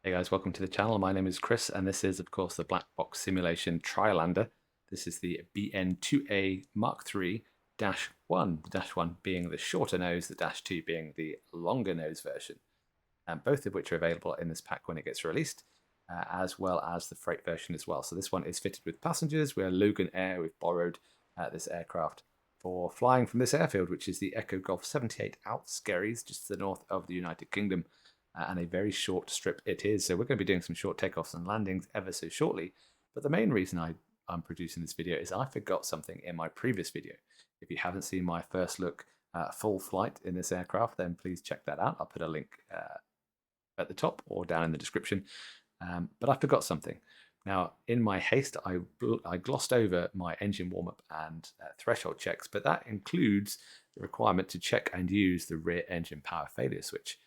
Hey guys, welcome to the channel. My name is Chris, and this is, of course, the BlackBox simulation Trilander. This is the BN2A Mark III-1, the dash 1 being the shorter nose, the dash 2 being the longer nose version, and both of which are available in this pack when it gets released, as well as the freight version as well. So this one is fitted with passengers. We're Logan Air. We've borrowed this aircraft for flying from this airfield, which is the Echo Golf 78 Outskerries, just to the north of the United Kingdom. And a very short strip it is. So we're going to be doing some short takeoffs and landings ever so shortly. But the main reason I'm producing this video is I forgot something in my previous video. If you haven't seen my first look full flight in this aircraft, then please check that out. I'll put a link at the top or down in the description. But I forgot something. Now, in my haste, I glossed over my engine warm-up and threshold checks, but that includes the requirement to check and use the rear engine power failure switch.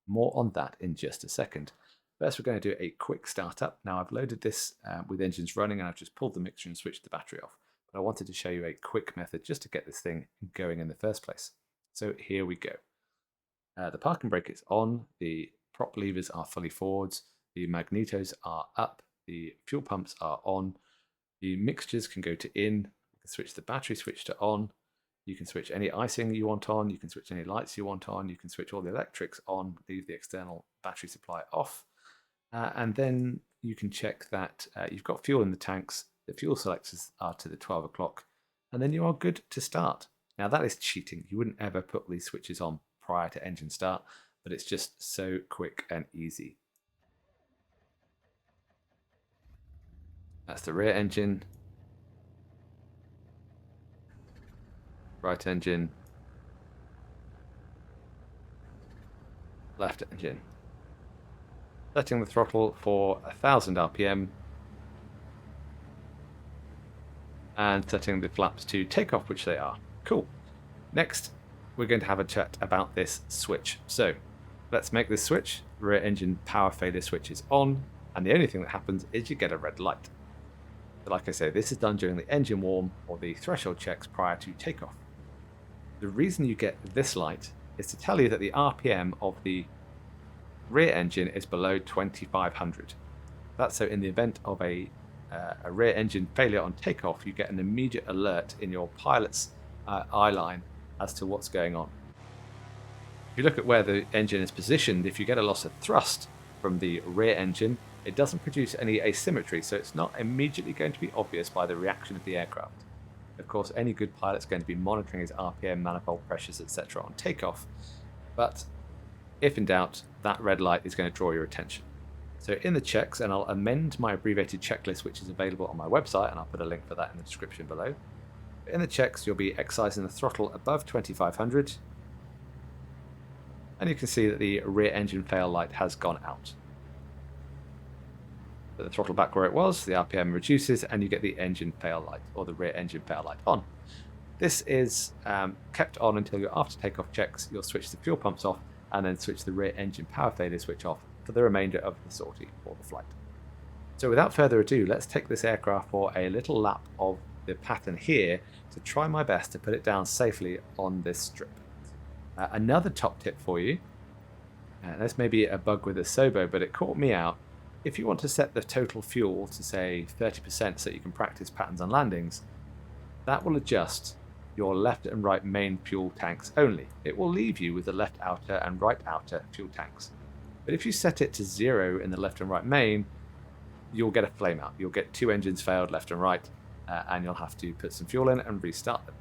More on that in just a second. First, we're going to do a quick startup. Now, I've loaded this with engines running, and I've just pulled the mixture and switched the battery off. But I wanted to show you a quick method just to get this thing going in the first place. So here we go. The parking brake is on, the prop levers are fully forwards, the magnetos are up, the fuel pumps are on, the mixtures can go to in, you can switch the battery switch to on, you can switch any icing you want on, you can switch any lights you want on, you can switch all the electrics on, leave the external battery supply off, and then you can check that you've got fuel in the tanks, the fuel selectors are to the 12 o'clock, and then you are good to start. Now that is cheating. You wouldn't ever put these switches on prior to engine start, but it's just so quick and easy. That's the rear engine, right engine, left engine. Setting the throttle for 1000 RPM and setting the flaps to take off, which they are. Cool. Next, we're going to have a chat about this switch. So let's make this switch. Rear engine power failure switch is on, and the only thing that happens is you get a red light. But like I say, this is done during the engine warm or the threshold checks prior to takeoff. The reason you get this light is to tell you that the RPM of the rear engine is below 2500. That's so in the event of a rear engine failure on takeoff, you get an immediate alert in your pilot's eye line as to what's going on. If you look at where the engine is positioned, if you get a loss of thrust from the rear engine, it doesn't produce any asymmetry, so it's not immediately going to be obvious by the reaction of the aircraft. Of course, any good pilot's going to be monitoring his RPM, manifold pressures, etc. on takeoff, but if in doubt, that red light is going to draw your attention. So in the checks, and I'll amend my abbreviated checklist, which is available on my website, and I'll put a link for that in the description below. In the checks, you'll be excising the throttle above 2500, and you can see that the rear engine fail light has gone out. Put the throttle back where it was, the RPM reduces, and you get the engine fail light, or the rear engine fail light on. This is kept on until your after takeoff checks. You'll switch the fuel pumps off, and then switch the rear engine power failure switch off for the remainder of the sortie or the flight. So without further ado, let's take this aircraft for a little lap of the pattern here to try my best to put it down safely on this strip. Another top tip for you, this may be a bug with a Sobo, but it caught me out. If you want to set the total fuel to say 30% so you can practice patterns on landings, that will adjust your left and right main fuel tanks only. It will leave you with the left outer and right outer fuel tanks. But if you set it to 0 in the left and right main, you'll get a flame out. You'll get two engines failed left and right, and you'll have to put some fuel in and restart them.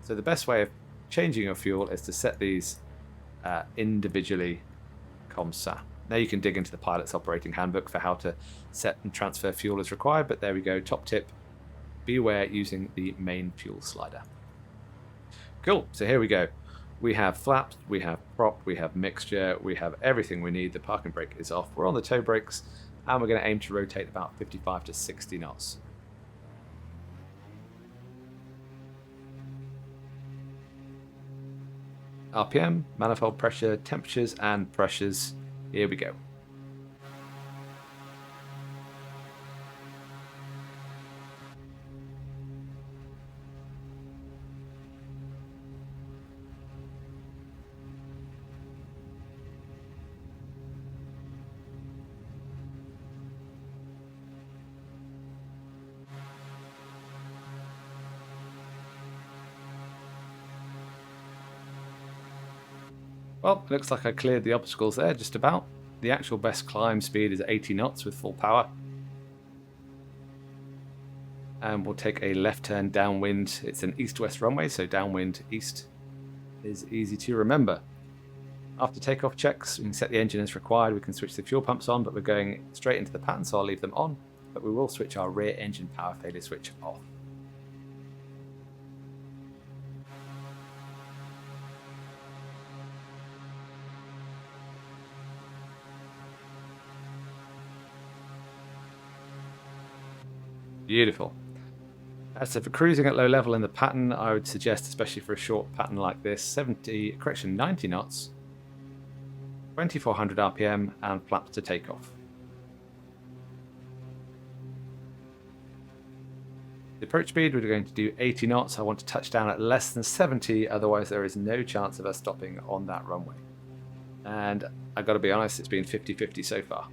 So the best way of changing your fuel is to set these individually comme ça. Now you can dig into the pilot's operating handbook for how to set and transfer fuel as required, but there we go, top tip, beware using the main fuel slider. Cool, so here we go. We have flaps, we have prop, we have mixture, we have everything we need. The parking brake is off. We're on the toe brakes, and we're going to aim to rotate about 55 to 60 knots. RPM, manifold pressure, temperatures, and pressures. Here we go. Well, it looks like I cleared the obstacles there just about. The actual best climb speed is 80 knots with full power. And we'll take a left turn downwind. It's an east-west runway, so downwind east is easy to remember. After takeoff checks, we can set the engine as required. We can switch the fuel pumps on, but we're going straight into the pattern, so I'll leave them on. But we will switch our rear engine power failure switch off. Beautiful. So for cruising at low level in the pattern, I would suggest, especially for a short pattern like this, 90 knots, 2400 RPM, and flaps to takeoff. The approach speed, we're going to do 80 knots. I want to touch down at less than 70, otherwise there is no chance of us stopping on that runway. And I've got to be honest, it's been 50-50 so far.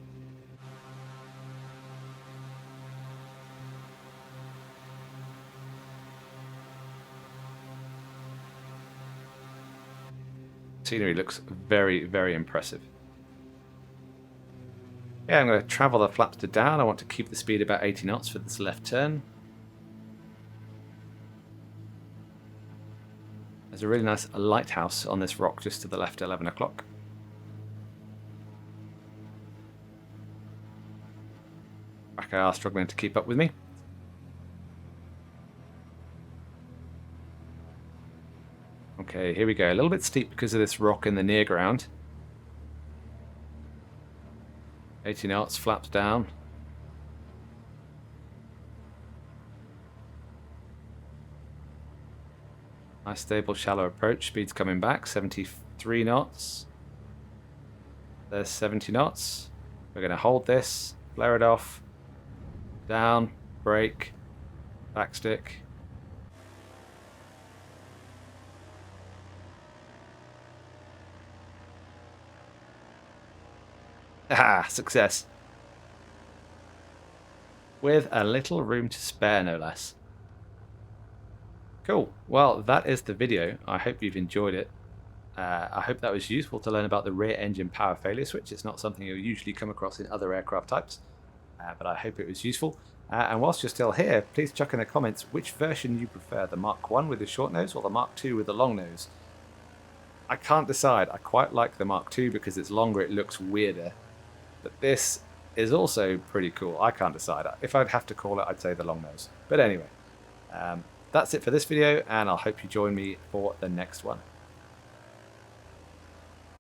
Scenery looks very, very impressive. Yeah, I'm going to travel the flaps to down. I want to keep the speed about 80 knots for this left turn. There's a really nice lighthouse on this rock just to the left, 11 o'clock. Back are struggling to keep up with me. Okay, here we go. A little bit steep because of this rock in the near ground. 80 knots, flaps down. Nice stable shallow approach. Speed's coming back. 73 knots. There's 70 knots. We're going to hold this, flare it off. Down, brake, backstick. Ah, success. With a little room to spare, no less. Cool. Well, that is the video. I hope you've enjoyed it. I hope that was useful to learn about the rear engine power failure switch. It's not something you'll usually come across in other aircraft types, but I hope it was useful. And whilst you're still here, please chuck in the comments which version you prefer, the Mark 1 with the short nose or the Mark 2 with the long nose. I can't decide. I quite like the Mark 2 because it's longer, it looks weirder. But this is also pretty cool. I can't decide. If I'd have to call it, I'd say the long nose. But anyway, that's it for this video, and I'll hope you join me for the next one.